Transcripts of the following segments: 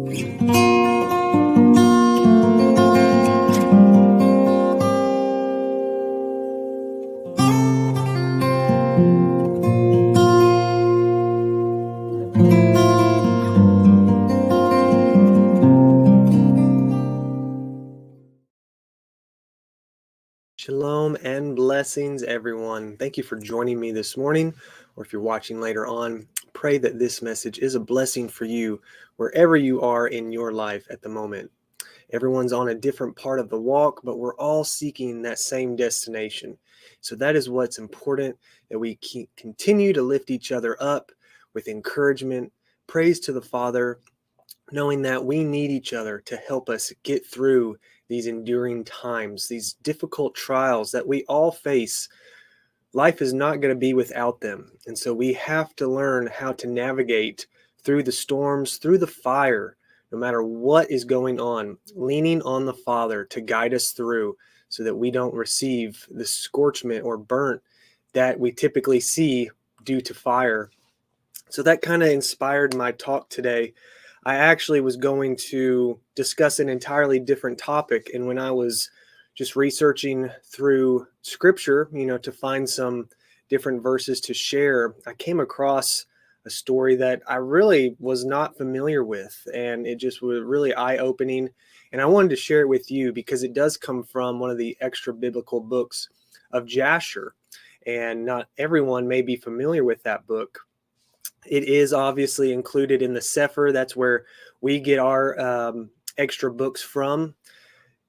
Shalom and blessings, everyone. Thank you for joining me this morning, or if you're watching later on, pray that this message is a blessing for you wherever you are in your life at the moment. Everyone's on a different part of the walk, but we're all seeking that same destination. So that is what's important, that we continue to lift each other up with encouragement, praise to the Father, knowing that we need each other to help us get through these enduring times, these difficult trials that we all face. Life is not going to be without them. And so we have to learn how to navigate through the storms, through the fire, no matter what is going on, leaning on the Father to guide us through so that we don't receive the scorchment or burnt that we typically see due to fire. So that kind of inspired my talk today. I actually was going to discuss an entirely different topic. And when I was just researching through scripture, to find some different verses to share, I came across a story that I really was not familiar with. And it just was really eye-opening. And I wanted to share it with you because it does come from one of the extra biblical books of Jasher. And not everyone may be familiar with that book. It is obviously included in the Sefer. That's where we get our extra books from.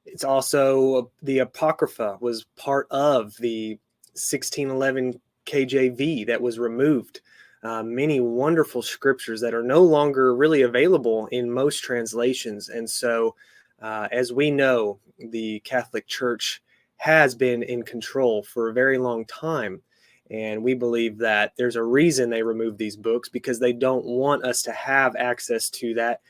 It's also the Apocrypha was part of the 1611 KJV that was removed. Many wonderful scriptures that are no longer really available in most translations. And so, as we know, the Catholic Church has been in control for a very long time. And we believe that there's a reason they removed these books, because they don't want us to have access to that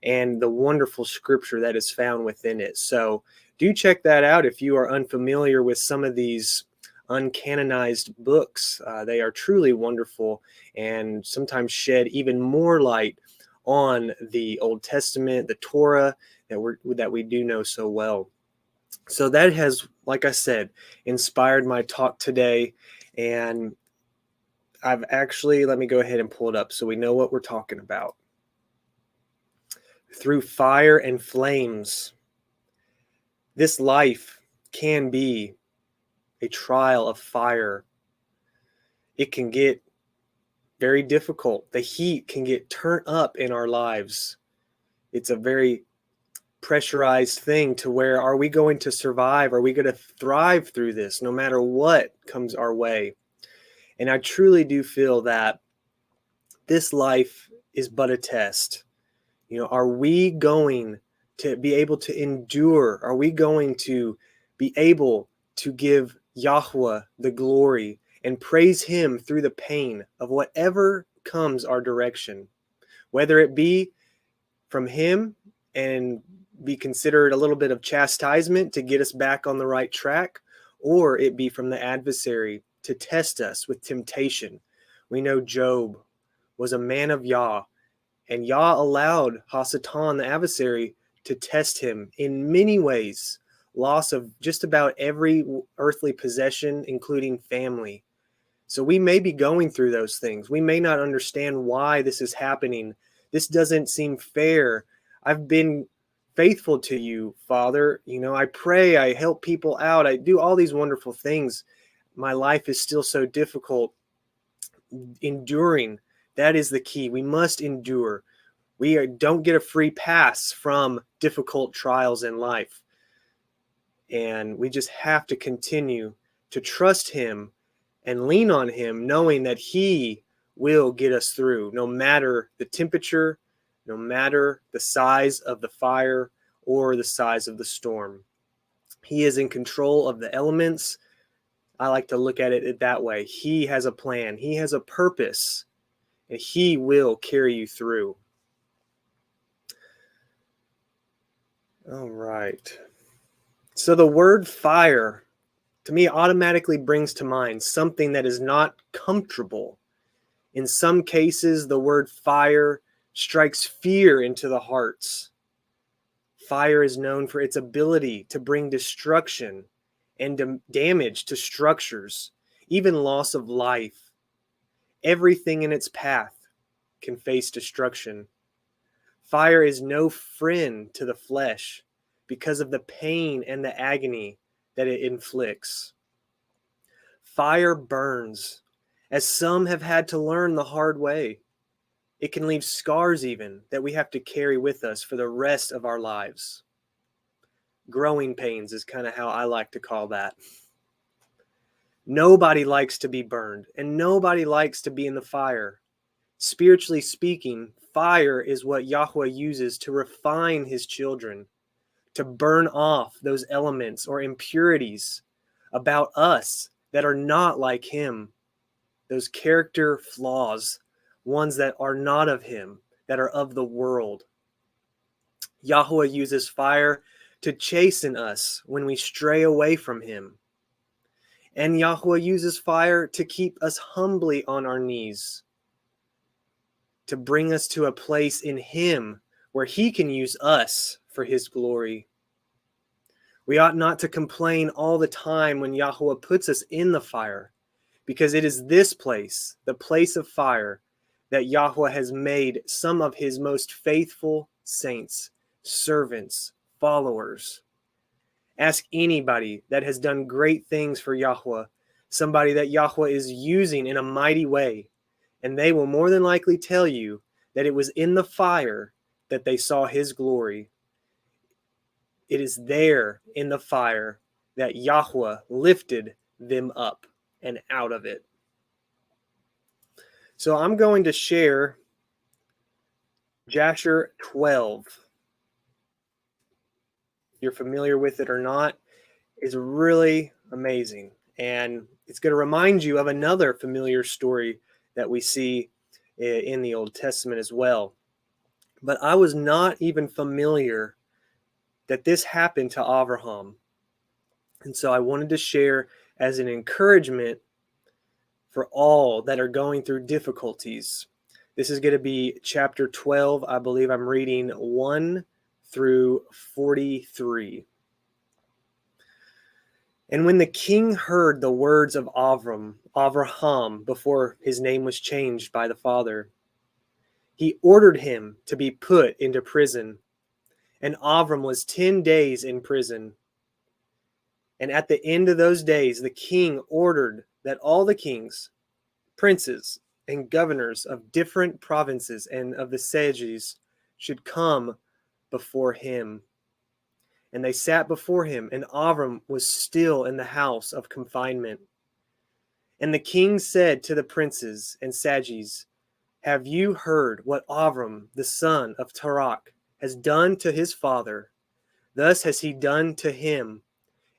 and the wonderful scripture that is found within it. So do check that out if you are unfamiliar with some of these uncanonized books. They are truly wonderful and sometimes shed even more light on the Old Testament, the Torah that we do know so well. So that has, like I said, inspired my talk today. And I've actually, let me go ahead and pull it up so we know what we're talking about. Through fire and flames, this life can be a trial of fire. It can get very difficult. The heat can get turned up in our lives. It's a very pressurized thing to where, are we going to survive? Are we going to thrive through this no matter what comes our way? And I truly do feel that this life is but a test. Are we going to be able to endure? Are we going to be able to give yahuah the glory and praise him through the pain of whatever comes our direction? Whether it be from him and be considered a little bit of chastisement to get us back on the right track, or it be from the adversary to test us with temptation. We know Job was a man of Yah, and Yah allowed Hasatan, the adversary, to test him in many ways. Loss of just about every earthly possession, including family. So we may be going through those things. We may not understand why this is happening. This doesn't seem fair. I've been faithful to you, Father. I pray, I help people out. I do all these wonderful things. My life is still so difficult. Enduring, that is the key. We must endure. We don't get a free pass from difficult trials in life. And we just have to continue to trust him and lean on him, knowing that he will get us through, no matter the temperature, no matter the size of the fire or the size of the storm. He is in control of the elements. I like to look at it that way. He has a plan. He has a purpose, and he will carry you through. All right. So the word fire, to me, automatically brings to mind something that is not comfortable. In some cases, the word fire strikes fear into the hearts. Fire is known for its ability to bring destruction and damage to structures, even loss of life. Everything in its path can face destruction. Fire is no friend to the flesh because of the pain and the agony that it inflicts. Fire burns, as some have had to learn the hard way. It can leave scars even that we have to carry with us for the rest of our lives. Growing pains is kind of how I like to call that. Nobody likes to be burned, and nobody likes to be in the fire. Spiritually speaking, fire is what yahuah uses to refine his children, to burn off those elements or impurities about us that are not like him, those character flaws, ones that are not of him, that are of the world. Yahuah uses fire to chasten us when we stray away from him. And Yahuah uses fire to keep us humbly on our knees, to bring us to a place in him where he can use us for his glory. We ought not to complain all the time when Yahuah puts us in the fire, because it is this place, the place of fire, that Yahuah has made some of his most faithful saints, servants, followers. Ask anybody that has done great things for Yahuah, somebody that Yahuah is using in a mighty way, and they will more than likely tell you that it was in the fire that they saw his glory. It is there in the fire that Yahuah lifted them up and out of it. So I'm going to share Jasher 12. If you're familiar with it or not, is really amazing. And it's going to remind you of another familiar story that we see in the Old Testament as well. But I was not even familiar that this happened to Abraham. And so I wanted to share as an encouragement for all that are going through difficulties. This is going to be chapter 12. I believe I'm reading 1 through 43. And when the king heard the words of Abraham, before his name was changed by the father, he ordered him to be put into prison. And Abram was 10 days in prison. And at the end of those days, the king ordered that all the kings, princes, and governors of different provinces and of the sages should come before him. And they sat before him, and Abram was still in the house of confinement. And the king said to the princes and sages, "Have you heard what Abram, the son of Terach, has done to his father? Thus has he done to him.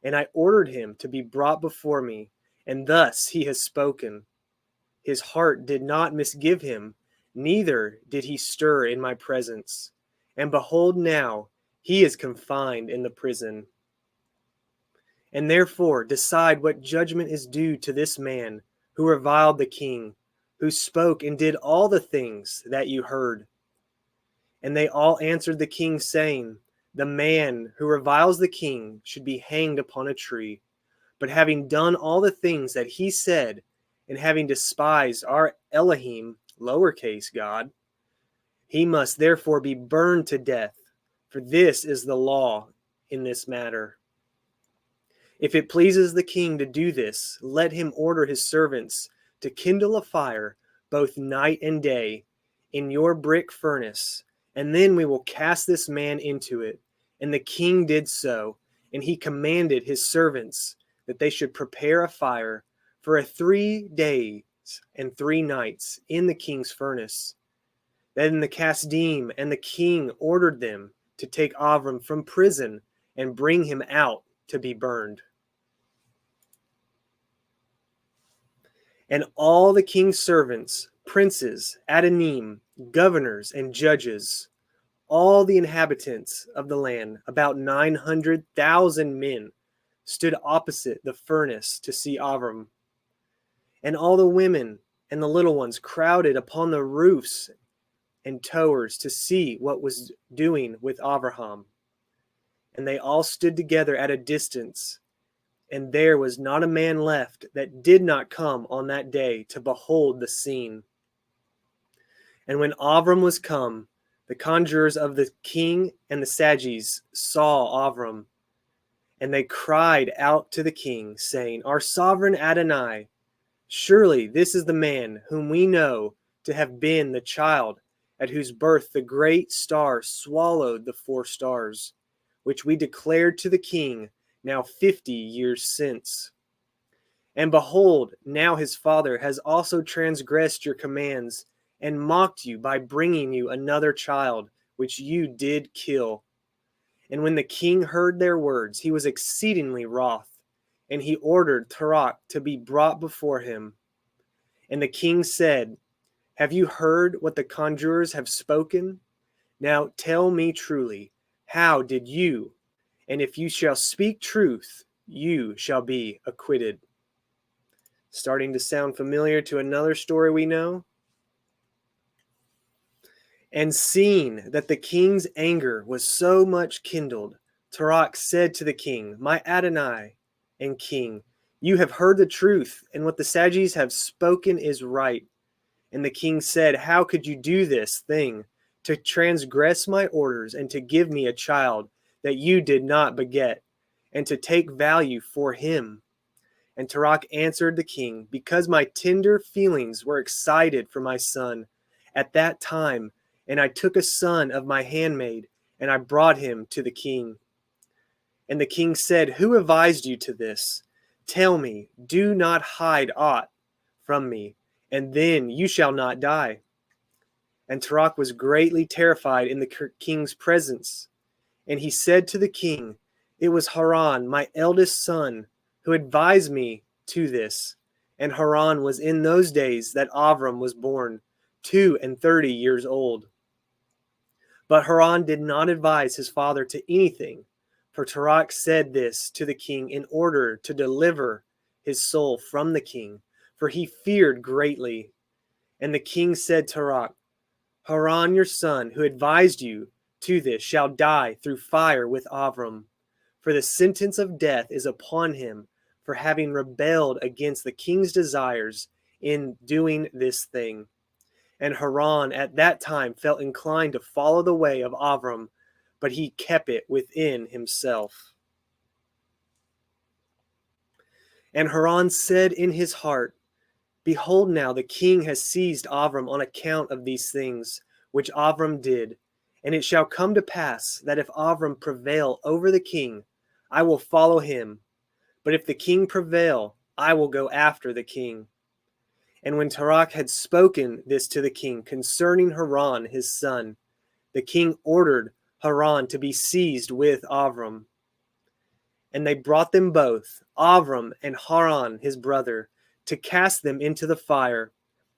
And I ordered him to be brought before me, and thus he has spoken. His heart did not misgive him, neither did he stir in my presence. And behold, now he is confined in the prison. And therefore decide what judgment is due to this man who reviled the king, who spoke and did all the things that you heard." And they all answered the king, saying, "The man who reviles the king should be hanged upon a tree. But having done all the things that he said, and having despised our Elohim, lowercase God, he must therefore be burned to death. For this is the law in this matter. If it pleases the king to do this, let him order his servants to kindle a fire both night and day in your brick furnace, and then we will cast this man into it." And the king did so, and he commanded his servants that they should prepare a fire for 3 days and 3 nights in the king's furnace. Then the Kasdim and the king ordered them to take Abram from prison and bring him out to be burned. And all the king's servants, princes, Adanim, governors, and judges, all the inhabitants of the land, about 900,000 men, stood opposite the furnace to see Abram. And all the women and the little ones crowded upon the roofs and towers to see what was doing with Abraham. And they all stood together at a distance, and there was not a man left that did not come on that day to behold the scene. And when Abram was come, the conjurers of the king and the Sages saw Abram, and they cried out to the king, saying, Our sovereign Adonai, surely this is the man whom we know to have been the child at whose birth the great star swallowed the 4 stars, which we declared to the king now 50 years since. And behold, now his father has also transgressed your commands and mocked you by bringing you another child, which you did kill. And when the king heard their words, he was exceedingly wroth, and he ordered Ruach to be brought before him. And the king said, Have you heard what the conjurers have spoken? Now tell me truly, how did you? And if you shall speak truth, you shall be acquitted. Starting to sound familiar to another story we know. And seeing that the king's anger was so much kindled, Ruach said to the king, My Adonai and king, you have heard the truth, and what the Sages have spoken is right. And the king said, How could you do this thing, to transgress my orders, and to give me a child that you did not beget, and to take value for him? And Ruach answered the king, Because my tender feelings were excited for my son at that time, and I took a son of my handmaid, and I brought him to the king. And the king said, Who advised you to this? Tell me, do not hide aught from me, and then you shall not die. And Ruach was greatly terrified in the king's presence. And he said to the king, It was Haran, my eldest son, who advised me to this. And Haran was in those days that Abram was born, 32 years old. But Haran did not advise his father to anything, for Ruach said this to the king in order to deliver his soul from the king, for he feared greatly. And the king said to Ruach, Haran your son, who advised you to this, shall die through fire with Abram, for the sentence of death is upon him for having rebelled against the king's desires in doing this thing. And Haran at that time felt inclined to follow the way of Abram, but he kept it within himself. And Haran said in his heart, Behold, now the king has seized Abram on account of these things which Abram did. And it shall come to pass that if Abram prevail over the king, I will follow him. But if the king prevail, I will go after the king. And when Ruach had spoken this to the king concerning Haran his son, the king ordered Haran to be seized with Abram. And they brought them both, Abram and Haran his brother, to cast them into the fire.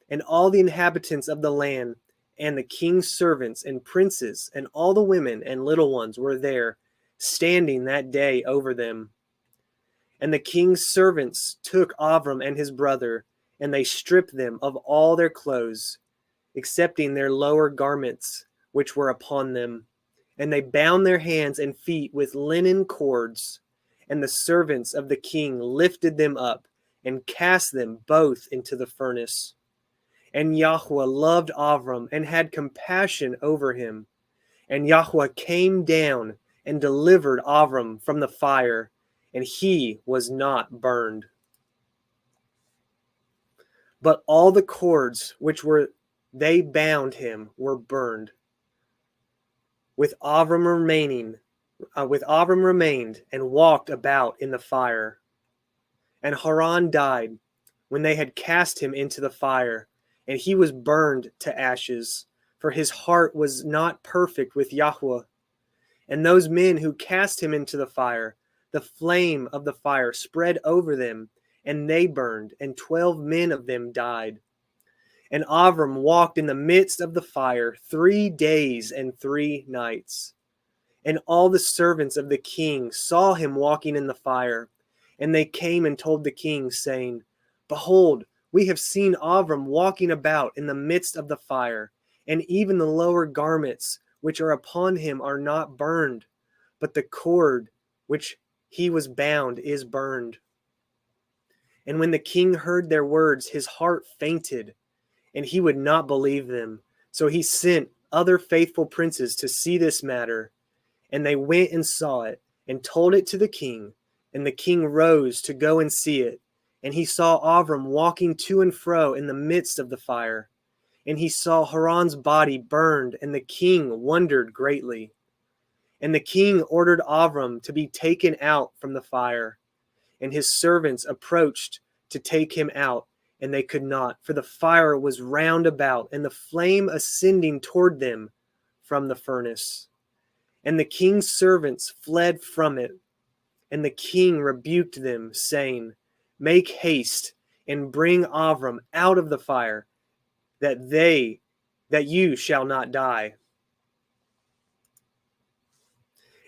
And all the inhabitants of the land, and the king's servants and princes, and all the women and little ones were there, standing that day over them. And the king's servants took Abram and his brother, and they stripped them of all their clothes, excepting their lower garments, which were upon them. And they bound their hands and feet with linen cords. And the servants of the king lifted them up, and cast them both into the furnace. And yahuah loved Abram, and had compassion over him. And yahuah came down, and delivered Abram from the fire, and he was not burned. But all the cords which they bound him were burned. With Abram remained, and walked about in the fire. And Haran died when they had cast him into the fire, and he was burned to ashes, for his heart was not perfect with yahuah. And those men who cast him into the fire, the flame of the fire spread over them, and they burned, and 12 men of them died. And Abram walked in the midst of the fire 3 days and 3 nights. And all the servants of the king saw him walking in the fire, and they came and told the king, saying, Behold, we have seen Abram walking about in the midst of the fire, and even the lower garments which are upon him are not burned, but the cord which he was bound is burned. And when the king heard their words, his heart fainted, and he would not believe them. So he sent other faithful princes to see this matter, and they went and saw it, and told it to the king. And the king rose to go and see it. And he saw Avram walking to and fro in the midst of the fire. And he saw Haran's body burned, and the king wondered greatly. And the king ordered Avram to be taken out from the fire. And his servants approached to take him out, and they could not, for the fire was round about, and the flame ascending toward them from the furnace. And the king's servants fled from it. And the king rebuked them, saying, Make haste and bring Avram out of the fire, that you shall not die.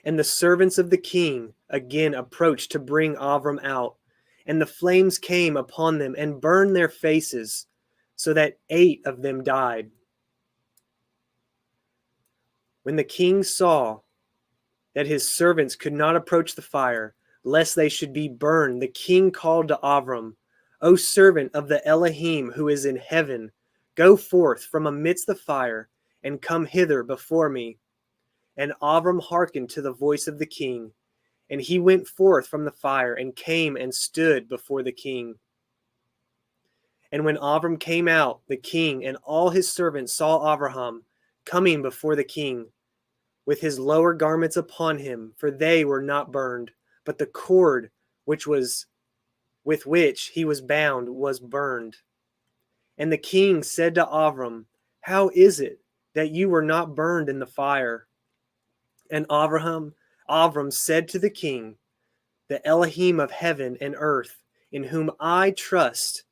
And the servants of the king again approached to bring Avram out. And the flames came upon them and burned their faces, so that 8 of them died. When the king saw that his servants could not approach the fire, lest they should be burned, the king called to Avram, O servant of the Elohim who is in heaven, go forth from amidst the fire, and come hither before me. And Avram hearkened to the voice of the king, and he went forth from the fire, and came and stood before the king. And when Avram came out, the king and all his servants saw Abraham coming before the king, with his lower garments upon him, for they were not burned, but the cord with which he was bound was burned. And the king said to Avram, How is it that you were not burned in the fire? And Avram said to the king, The Elohim of heaven and earth, in whom I trust,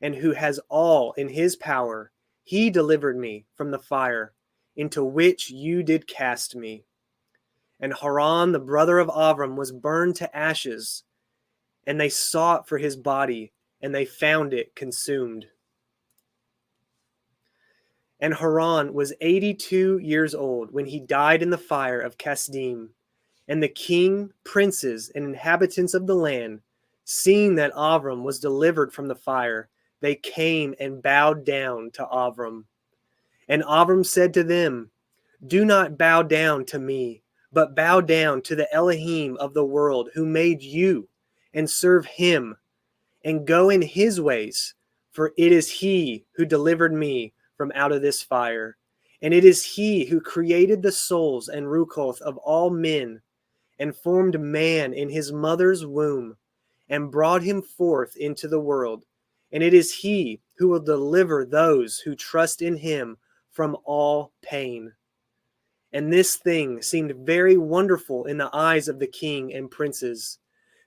and who has all in his power, he delivered me from the fire, into which you did cast me. And Haran, the brother of Avram, was burned to ashes, and they sought for his body, and they found it consumed. And Haran was 82 years old when he died in the fire of Kasdim. And the king, princes, and inhabitants of the land, seeing that Avram was delivered from the fire, they came and bowed down to Avram. And Avram said to them, Do not bow down to me, but bow down to the Elohim of the world who made you, and serve him, and go in his ways, for it is he who delivered me from out of this fire. And it is he who created the souls and ruach of all men, and formed man in his mother's womb, and brought him forth into the world. And it is he who will deliver those who trust in him from all pain. And this thing seemed very wonderful in the eyes of the king and princes,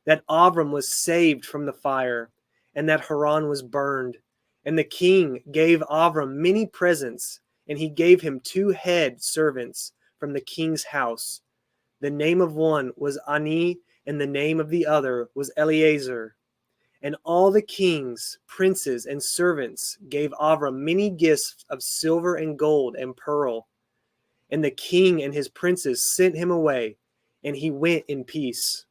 that Avram was saved from the fire, and that Haran was burned. And the king gave Avram many presents, and he gave him 2 head servants from the king's house. The name of one was Ani, and the name of the other was Eliezer. And all the kings, princes, and servants gave Avram many gifts of silver and gold and pearl. And the king and his princes sent him away, and he went in peace.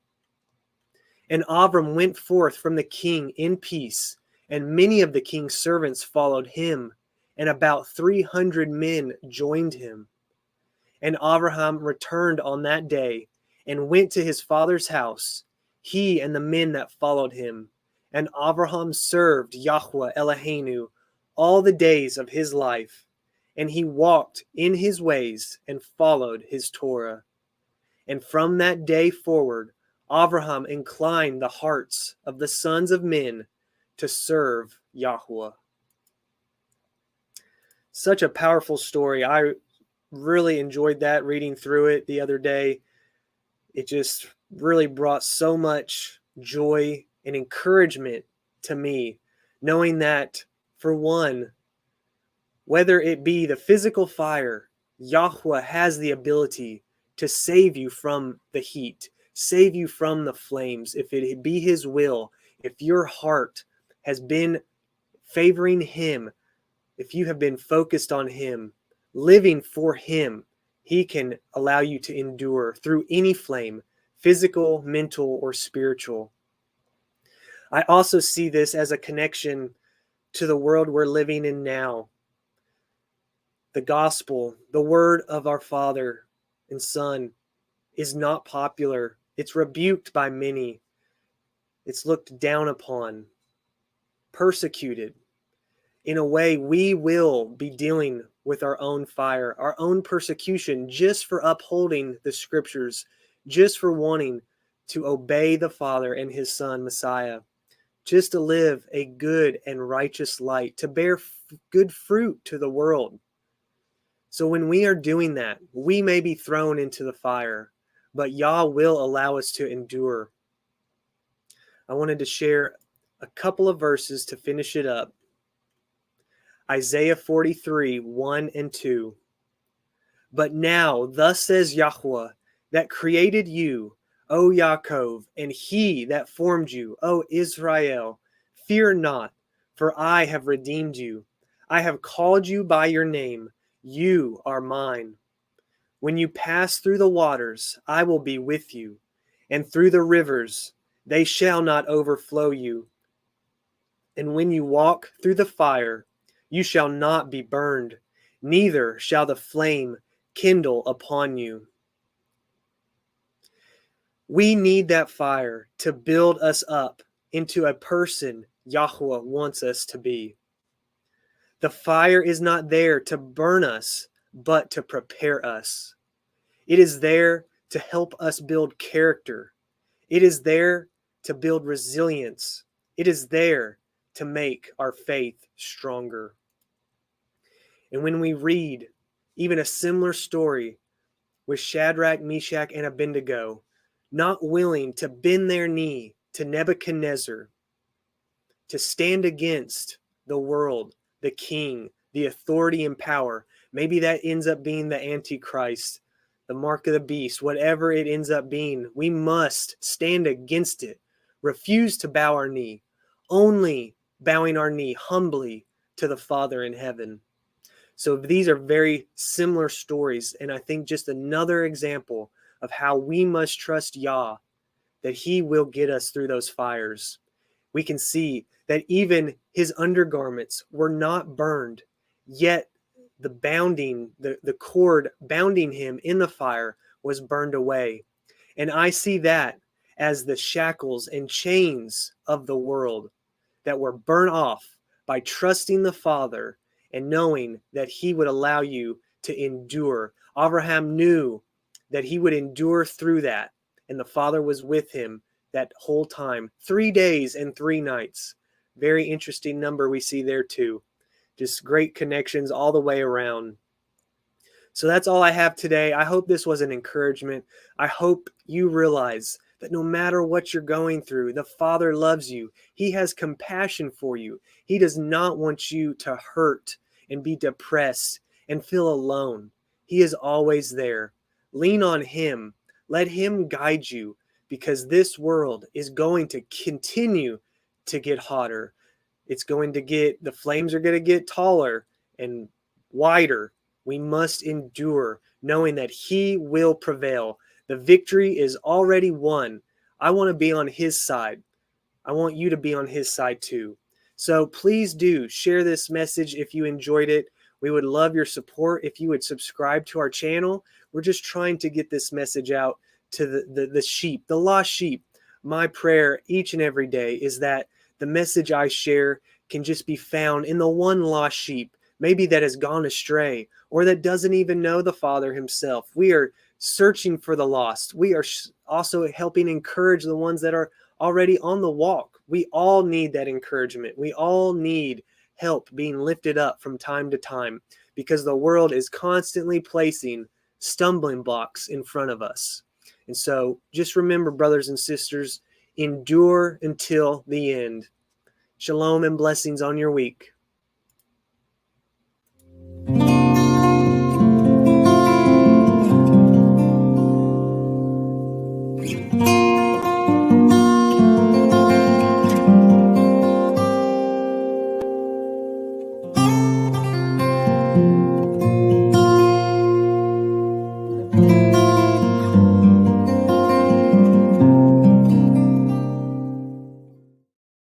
And Avram went forth from the king in peace, and many of the king's servants followed him, and about 300 men joined him. And Abraham returned on that day, and went to his father's house, he and the men that followed him. And Abraham served Yahuah Eloheinu all the days of his life, and he walked in his ways and followed his Torah. And from that day forward, Abraham inclined the hearts of the sons of men to serve Yahuah. Such a powerful story. I really enjoyed that reading through it the other day. It just really brought so much joy and encouragement to me, knowing that, for one, whether it be the physical fire, Yahuah has the ability to save you from the heat, save you from the flames, if it be his will, if your heart has been favoring him, if you have been focused on him. living for him, he can allow you to endure through any flame, physical, mental, or spiritual. I also see this as a connection to the world we're living in now. The gospel, the word of our Father and Son, is not popular. It's rebuked by many. It's looked down upon, persecuted. In a way, we will be dealing with our own fire, our own persecution, just for upholding the scriptures, just for wanting to obey the Father and his Son, Messiah, just to live a good and righteous light, to bear good fruit to the world. So when we are doing that, we may be thrown into the fire, but Yah will allow us to endure. I wanted to share a couple of verses to finish it up. Isaiah 43, 1 and 2. But now, thus says Yahuwah, that created you, O Yaakov, and he that formed you, O Israel, fear not, for I have redeemed you. I have called you by your name. You are mine. When you pass through the waters, I will be with you, and through the rivers, they shall not overflow you. And when you walk through the fire, you shall not be burned, neither shall the flame kindle upon you. We need that fire to build us up into a person Yahuwah wants us to be. The fire is not there to burn us, but to prepare us. It is there to help us build character. It is there to build resilience. It is there to make our faith stronger. And when we read even a similar story with Shadrach, Meshach, and Abednego, not willing to bend their knee to Nebuchadnezzar, to stand against the world, the king, the authority and power. Maybe that ends up being the Antichrist, the mark of the beast, whatever it ends up being. We must stand against it, refuse to bow our knee, only bowing our knee humbly to the Father in heaven. So these are very similar stories, and I think just another example of how we must trust Yah, that he will get us through those fires. We can see that even his undergarments were not burned, yet the cord bounding him in the fire was burned away. And I see that as the shackles and chains of the world that were burnt off by trusting the Father and knowing that he would allow you to endure. Abraham knew that he would endure through that, and the Father was with him that whole time. 3 days and 3 nights. Very interesting number we see there too. Just great connections all the way around. So that's all I have today. I hope this was an encouragement. I hope you realize that no matter what you're going through, the Father loves you. He has compassion for you. He does not want you to hurt and be depressed and feel alone. He is always there. Lean on him. Let him guide you, because this world is going to continue to get hotter. The flames are going to get taller and wider. We must endure, knowing that he will prevail. The victory is already won. I want to be on his side. I want you to be on his side too. So please do share this message if you enjoyed it. We would love your support if you would subscribe to our channel. We're just trying to get this message out to the sheep, the lost sheep. My prayer each and every day is that the message I share can just be found in the one lost sheep, maybe that has gone astray or that doesn't even know the Father himself. We are searching for the lost. We are also helping encourage the ones that are already on the walk. We all need that encouragement. We all need help being lifted up from time to time, because the world is constantly placing stumbling blocks in front of us. And so just remember, brothers and sisters, endure until the end. Shalom and blessings on your week.